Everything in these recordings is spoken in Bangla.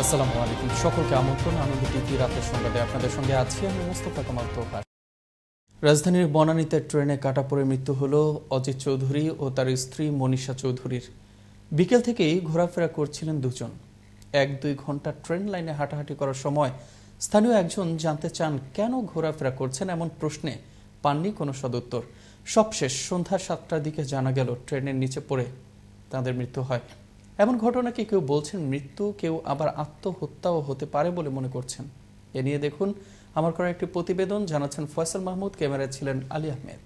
আসসালামু আলাইকুম, সকলকে আমন্ত্রণ আনন্দ টিভি রাতের সংবাদে আপনাদের সঙ্গে আছি আমি মোস্তফা কামাল তোহা। রাজধানীর বনানীতে ট্রেনে কাটা পড়ে মৃত্যু হলো অজিত চৌধুরী ও তার স্ত্রী মনীষা চৌধুরীর। বিকেল থেকেই ঘোরাফেরা করছিলেন দুজন। 1-2 ঘন্টা ট্রেন লাইনে হাঁটাহাঁটি করার সময় স্থানীয় একজন জানতে চান কেন ঘোরাফেরা করছেন, এমন প্রশ্নে পাননি কোনো সদুত্তর। সবশেষ সন্ধ্যা 7টার দিকে জানা গেল ট্রেনের নিচে পড়ে তাদের মৃত্যু হয়। এমন ঘটনাকে কেউ বলছেন মৃত্যু, কেউ আবার আত্মহত্যাও হতে পারে বলে মনে করছেন। এ নিয়ে দেখুন আমার করা একটি প্রতিবেদন, জানাচ্ছেন ফয়সাল মাহমুদ, ক্যামেরায় ছিলেন আলী আহমেদ।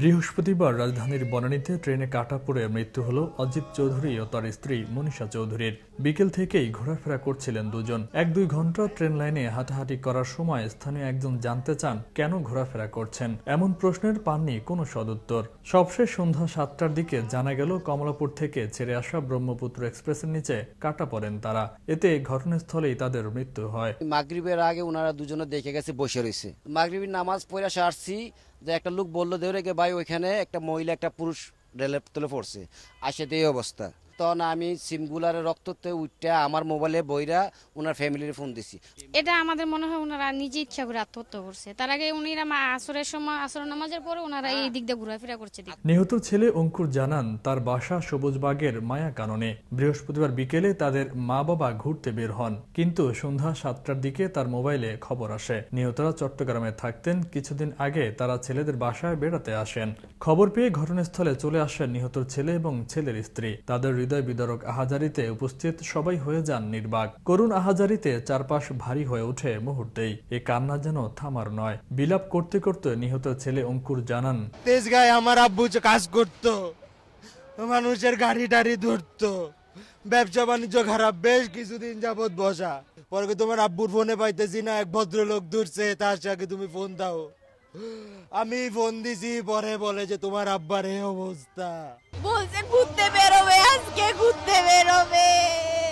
বৃহস্পতিবার রাজধানীর বনানীতে ট্রেনে কাটা পড়ে মৃত্যু হলো অজিত চৌধুরী ও তার স্ত্রী মনীষা চৌধুরীর। বিকেল থেকেই ঘোরাফেরা করছিলেন দুজন। 1-2 ঘন্টা ট্রেন লাইনে হাঁটাহাঁটি করার সময় স্থানীয় একজন জানতে চান কেন ঘোরাফেরা করছেন, এমন প্রশ্নের পাননি কোনো সদুত্তর। সবশেষ সন্ধ্যা 7টার দিকে জানা গেল কমলাপুর থেকে ছেড়ে আসা ব্রহ্মপুত্র এক্সপ্রেসের নিচে কাটা পড়েন তারা। এতে ঘটনাস্থলেই তাদের মৃত্যু হয়। মাগরিবের আগে ওনারা দুজনে দেখে গেছে বসে রয়েছে। মাগরিবের নামাজ পড়ে আসছি যে একটা লোক বললো দেওরে গে ভাই ওইখানে একটা মহিলা একটা পুরুষ রেলের তলে পড়ছে, আসে এই অবস্থা। তখন আমি সিমগুলারে রক্ততে উঠতে আমার মোবাইলে বইরা ওনার ফ্যামিলির ফোন দিছি। এটা আমাদের মনে হয় ওনারা নিজে ইচ্ছা করে আত্মহত্যা করছে। তার আগে উনিরা আসরের সময় আসর নামাজের পরে ওনারা এই দিক দিয়ে ঘোরাফেরা করছে। নিহত ছেলে অঙ্কুর জানান তার বাসা সবুজবাগের মায়া কাননে। বৃহস্পতিবার বিকেলে তাদের মা বাবা ঘুরতে বের হন, কিন্তু সন্ধ্যা 7টার দিকে তার মোবাইলে খবর আসে নিহতরা চট্টগ্রামে থাকতেন। কিছুদিন আগে তারা ছেলেদের বাসায় বেড়াতে আসেন। খবর পেয়ে ঘটনাস্থলে চলে আসেন নিহতর ছেলে এবং ছেলের স্ত্রী। তাদের হৃদয় বিদারক আহাজারিতে উপস্থিত সবাই হয়ে যান নির্বাক। করুণ আহাজারিতে চারপাশ ভারী হয়ে ওঠে মুহূর্তেই। এ কান্না যেন থামার নয়। বিলাপ করতে করতে নিহত ছেলে অঙ্কুর জানান, তেজগাঁয় আমার আব্বু কাজ করতো, মানুষের গাড়ি টাড়ি ধরতো, ব্যবসা বাণিজ্য খারাপ, বেশ কিছুদিন যাবৎ বসা। পরে তোমার আব্বুর ফোনে পাইতেছি না, এক ভদ্রলোক ধরছে, তার সাথে তুমি ফোন দাও। আমি ফোন দিছি, পরে বলে যে তোমার আব্বার এই অবস্থা। বলছে ঘুরতে বেরোবে, আজকে ঘুরতে বেরোবে।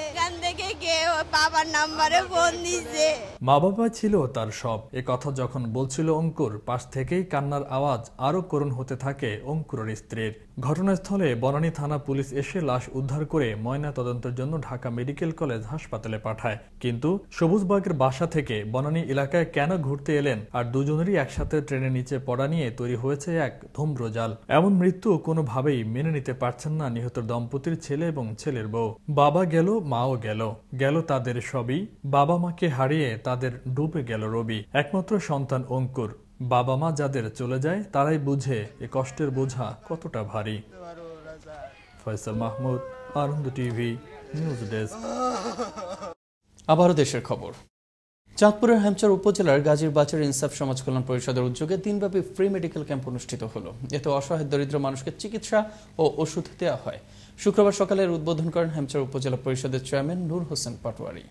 এখান থেকে কে বাবার নাম্বারে ফোন দিছে। মা বাবা ছিল তার সব। এ কথা যখন বলছিল অঙ্কুর, পাশ থেকেই কান্নার আওয়াজ আরো করুণ হতে থাকে অঙ্কুরের স্ত্রীর। ঘটনাস্থলে বনানী থানা পুলিশ এসে লাশ উদ্ধার করে ময়না তদন্তের জন্য ঢাকা মেডিকেল কলেজ হাসপাতালে পাঠায়। কিন্তু সবুজবাগের বাসা থেকে বনানী এলাকায় কেন ঘুরতে এলেন আর দুজনেরই একসাথে ট্রেনের নিচে পড়া নিয়ে তৈরি হয়েছে এক ধূম্রজাল। এমন মৃত্যু কোনোভাবেই মেনে নিতে পারছেন না নিহত দম্পতির ছেলে এবং ছেলের বউ। বাবা গেল, মাও গেল, গেল তাদের সবই। বাবা মাকে হারিয়ে তাদের ডুবে গেল রবি। একমাত্র সন্তান অঙ্কুর। বাবা মা যাদের চলে যায় তারাই বুঝে এ কষ্টের বোঝা কতটা ভারী। ফয়সাল মাহমুদ, আনন্দ টিভি, নিউজ ডেস্ক। আবারও দেশের খবর। চাঁদপুরের হ্যামচার উপজেলার গাজীর বাজার ইনসাফ সমাজ কল্যাণ পরিষদের উদ্যোগে দিনব্যাপী ফ্রি মেডিকেল ক্যাম্প অনুষ্ঠিত হলো। এতে অসহায় দরিদ্র মানুষকে চিকিৎসা ও ওষুধ দেওয়া হয়। শুক্রবার সকালে উদ্বোধন করেন হ্যামচার উপজেলা পরিষদের চেয়ারম্যান নূর হোসেন পাটোয়ারি।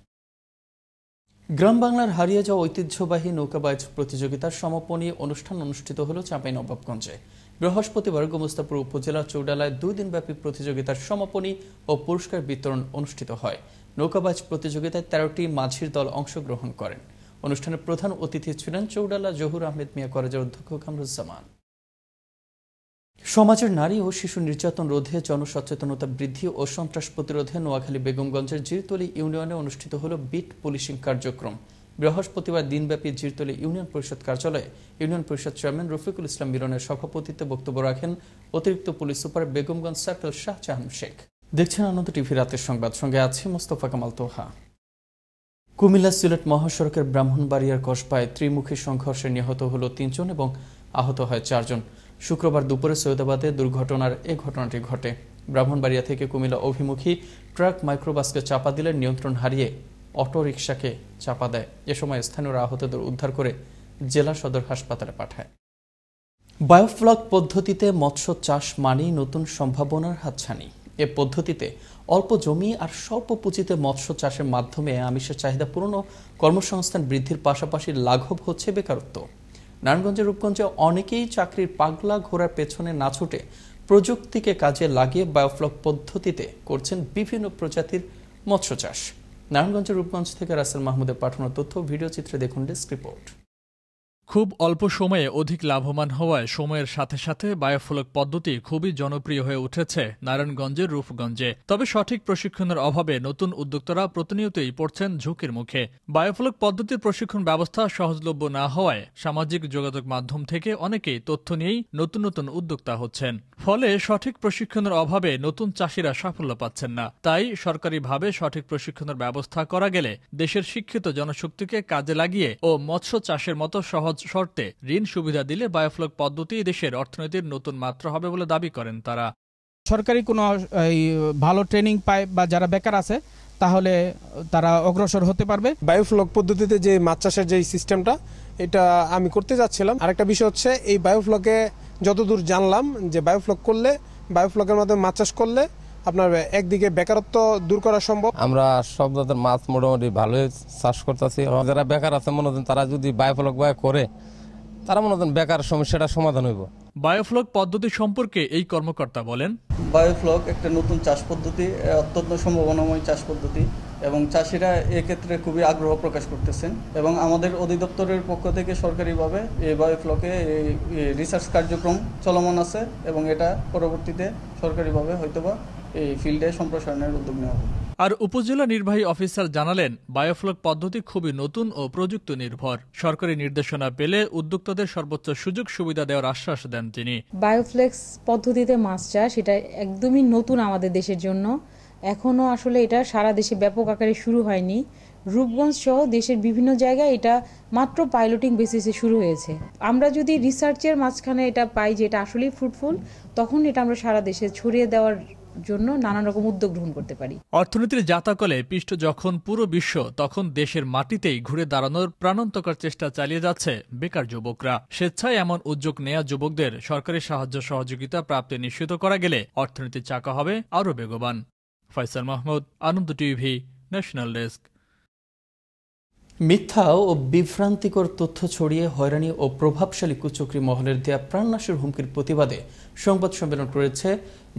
গ্রাম বাংলার হারিয়ে যাওয়া ঐতিহ্যবাহী নৌকাবাজ প্রতিযোগিতার সমাপনী অনুষ্ঠান অনুষ্ঠিত হল চাঁপাইনবাবগঞ্জে। বৃহস্পতিবার গোমস্তাপুর উপজেলার চৌডালায় 2 দিনব্যাপী প্রতিযোগিতার সমাপনী ও পুরস্কার বিতরণ অনুষ্ঠিত হয়। নৌকাবাজ প্রতিযোগিতায় 13টি মাঝির দল অংশগ্রহণ করেন। অনুষ্ঠানের প্রধান অতিথি ছিলেন চৌডালা জহুর আহমেদ মিয়া কলেজের অধ্যক্ষ কামরুজ্জামান। সমাজের নারী ও শিশু নির্যাতন রোধে জনসচেতনতা বৃদ্ধি ও সন্ত্রাস প্রতিরোধে নোয়াখালী বেগমগঞ্জের জিরতলী ইউনিয়নে অনুষ্ঠিত হল বিট পুলিশিং কার্যক্রম। বৃহস্পতিবার দিনব্যাপী জিরতলী ইউনিয়ন পরিষদ কার্যালয়ে ইউনিয়ন পরিষদ চেয়ারম্যান রফিকুল ইসলাম মিলনের সভাপতিত্বে বক্তব্য রাখেন অতিরিক্ত police super Begumganj circle Shahjahan Sheikh. দেখছেন আনন্দ টিভি রাতের সংবাদ, সঙ্গে আছে মোস্তফা কামাল তোহা। কুমিল্লা সিলেট মহাসড়কের ব্রাহ্মণবাড়িয়ার কসবায় ত্রিমুখী সংঘর্ষে নিহত হল 3 জন এবং আহত হয় 4 জন। শুক্রবার দুপুরে সৈয়দাবাদে দুর্ঘটনার এ ঘটনাটি ঘটে। ব্রাহ্মণবাড়িয়া থেকে কুমিল্লা অভিমুখী ট্রাক মাইক্রোবাসকে চাপা দিলে নিয়ন্ত্রণ হারিয়ে অটোরিকশাকে চাপা দেয়। এ সময় স্থানীয়রা আহতদের উদ্ধার করে জেলা সদর হাসপাতালে পাঠায়। বায়োফ্লক পদ্ধতিতে মৎস্য চাষ মানেই নতুন সম্ভাবনার হাতছানি। এ পদ্ধতিতে অল্প জমি আর স্বল্প পুঁজিতে মৎস্য চাষের মাধ্যমে আমিষের চাহিদা পূরণ ও কর্মসংস্থান বৃদ্ধির পাশাপাশি লাঘব হচ্ছে বেকারত্ব। নারায়ণগঞ্জের রূপগঞ্জে অনেকেই চাকরির পাগলা ঘোরার পেছনে না ছুটে প্রযুক্তিকে কাজে লাগিয়ে বায়োফ্লক পদ্ধতিতে করছেন বিভিন্ন প্রজাতির মৎস্য চাষ। নারায়ণগঞ্জের রূপগঞ্জ থেকে রাসেল মাহমুদের পাঠানো তথ্য ভিডিও চিত্রে দেখুন ডেস্ক রিপোর্ট। খুব অল্প সময়ে অধিক লাভবান হওয়ায় সময়ের সাথে সাথে বায়োফ্লক পদ্ধতি খুবই জনপ্রিয় হয়ে উঠেছে নারায়ণগঞ্জের রূপগঞ্জে। তবে সঠিক প্রশিক্ষণের অভাবে নতুন উদ্যোক্তারা প্রতিনিয়তই পড়ছেন ঝুঁকির মুখে। বায়োফ্লক পদ্ধতির প্রশিক্ষণ ব্যবস্থা সহজলভ্য না হওয়ায় সামাজিক যোগাযোগ মাধ্যম থেকে অনেকেই তথ্য নিয়েই নতুন নতুন উদ্যোক্তা হচ্ছেন। ফলে সঠিক প্রশিক্ষণের অভাবে নতুন চাষিরা সাফল্য পাচ্ছেন না। তাই সরকারিভাবে সঠিক প্রশিক্ষণের ব্যবস্থা করা গেলে দেশের শিক্ষিত জনশক্তিকে কাজে লাগিয়ে ও মৎস্য চাষের মতো সহজ শর্তে ঋণ সুবিধা দিলে বায়োফ্লক পদ্ধতি দেশের অর্থনীতির নতুন মাত্রা হবে বলে দাবি করেন তারা। সরকারি কোনো ভালো ট্রেনিং পায় বা যারা বেকার আছে তাহলে তারা অগ্রসর হতে পারবে। বায়োফ্লক পদ্ধতিতে যে মাছ চাষের যে সিস্টেমটা এটা আমি করতে যাচ্ছিলাম। আরেকটা বিষয় হচ্ছে এই বায়োফ্লকে যতদূর জানলাম যে বায়োফ্লক করলে বায়োফ্লকের মাধ্যমে মাছ চাষ করলে আপনার একদিকে বেকারত্ব দূর করা সম্ভব। আমরা সব জাতের মাছ মোটামুটি ভালোই চাষ করতেছি। যারা বেকার আছে মনে হয় তারা যদি বায়োফ্লক করে তারা মনে হয় বেকার সমস্যাটা সমাধান হইব। বায়োফ্লক পদ্ধতি সম্পর্কে এই কর্মকর্তা বলেন, বায়োফ্লক একটা নতুন চাষ পদ্ধতি, অত্যন্ত সম্ভাবনাময় চাষ পদ্ধতি এবং চাষিরা এক্ষেত্রে খুবই আগ্রহ প্রকাশ করতেছেন এবং আমাদের অধিদপ্তরের পক্ষ থেকে সরকারিভাবে এই বায়োফ্লকে রিসার্চ কার্যক্রম চলমান আছে এবং এটা পরবর্তীতে সরকারিভাবে হয়তোবা এই ফিল্ডে সম্প্রসারণের উদ্যোগ নেওয়া হবে। আর উপজেলা নির্বাহী অফিসার জানালেন, বায়োফ্লক পদ্ধতি খুবই নতুন ও প্রযুক্তি নির্ভর। সরকারি নির্দেশনা পেলে উদ্যোক্তাদের সর্বোচ্চ সুযোগ সুবিধা দেওয়ার আশ্বাস দেন তিনি। বায়োফ্লেক্স পদ্ধতিতে মাছ চাষ এটা একদমই নতুন আমাদের দেশের জন্য। এখনো আসলে এটা সারা দেশে ব্যাপক আকারে শুরু হয়নি। রূপগঞ্জ সহ দেশের বিভিন্ন জায়গায় এটা মাত্র পাইলটিং বেসিসে শুরু হয়েছে। আমরা যদি রিসার্চের মাঝখানে এটা পাই যে এটা আসলেই ফ্রুটফুল, তখন এটা আমরা সারা দেশে ছড়িয়ে দেওয়ার জন্য নানান রকম উদ্যোগ গ্রহণ করতে পারি। অর্থনীতির জাতাকলে পিষ্ট যখন পুরো বিশ্ব, তখন দেশের মাটিতেই ঘুরে দাঁড়ানোর প্রাণান্তকর চেষ্টা চালিয়ে যাচ্ছে বেকার যুবকরা। স্বেচ্ছায় এমন উদ্যোগ নেয়া যুবকদের সরকারি সাহায্য সহযোগিতা প্রাপ্তি নিশ্চিত করা গেলে অর্থনীতির চাকা হবে আরও বেগবান। ফয়সাল মাহমুদ, আনন্দ টিভি, ন্যাশনাল ডেস্ক। মিথ্যা ও বিভ্রান্তিকর তথ্য ছড়িয়ে হয়রানি ও প্রভাবশালী কুচক্রী মহলের দেয়া প্রাণনাশের হুমকির প্রতিবাদে সংবাদ সম্মেলন করেছে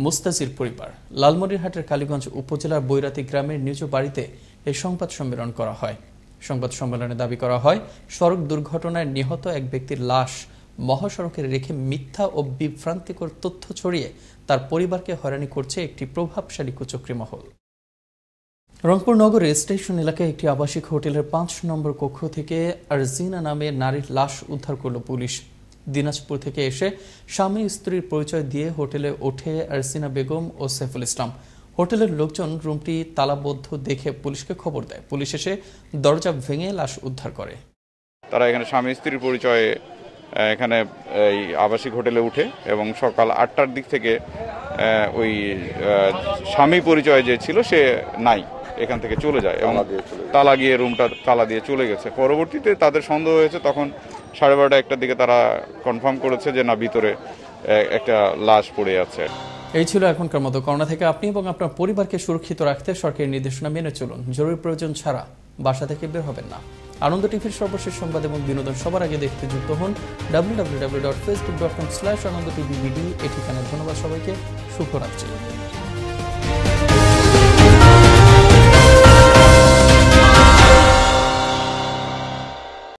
মুস্তাজির পরিবার। লালমনিরহাটের কালীগঞ্জ উপজেলার বৈরাতি গ্রামের নিজ বাড়িতে এই সংবাদ সম্মেলন করা হয়। সংবাদ সম্মেলনে দাবি করা হয়, সড়ক দুর্ঘটনায় নিহত এক ব্যক্তির লাশ মহাসড়কে রেখে মিথ্যা ও বিভ্রান্তিকর তথ্য ছড়িয়ে তার পরিবারকে হয়রানি করছে একটি প্রভাবশালী কুচক্রী মহল। রংপুর নগরের স্টেশন এলাকায় একটি আবাসিক হোটেলের ৫ নম্বর কক্ষ থেকে আরজিনা নামে নারীর লাশ উদ্ধার করল পুলিশ। দিনাজপুর থেকে এসে স্বামী স্ত্রীর পরিচয় দিয়ে হোটেলে ওঠে আরজিনা বেগম ও সাইফুল ইসলাম। হোটেলের লোকজন রুমটি তালাবদ্ধ দেখে পুলিশকে খবর দেয়। পুলিশ এসে দরজা ভেঙে লাশ উদ্ধার করে। তারা এখানে স্বামী স্ত্রীর পরিচয়ে এখানে এই আবাসিক হোটেলে উঠে এবং সকাল ৮টার দিক থেকে ওই স্বামী পরিচয় যে ছিল সে নাই, এখান থেকে চলে যায় এবং তালা গিয়ে রুমটা তালা দিয়ে চলে গেছে। পরবর্তীতে তাদের সন্দেহ হয়েছে, তখন 12:30 1টার দিকে তারা কনফার্ম করেছে যে না, ভিতরে একটা লাশ পড়ে আছে। এই ছিল এখনকার মতো। করোনা থেকে আপনি এবং আপনার পরিবারকে সুরক্ষিত রাখতে সরকারি নির্দেশনা মেনে চলুন। জরুরি প্রয়োজন ছাড়া বাসা থেকে বের হবেন না। আনন্দ টিভির সর্বশেষ সংবাদ এবং বিনোদন সবার আগে দেখতে যুক্ত হন www.facebook.com/anandotv এই ঠিকানায়। ধন্যবাদ সবাইকে। শুভরাত্রি।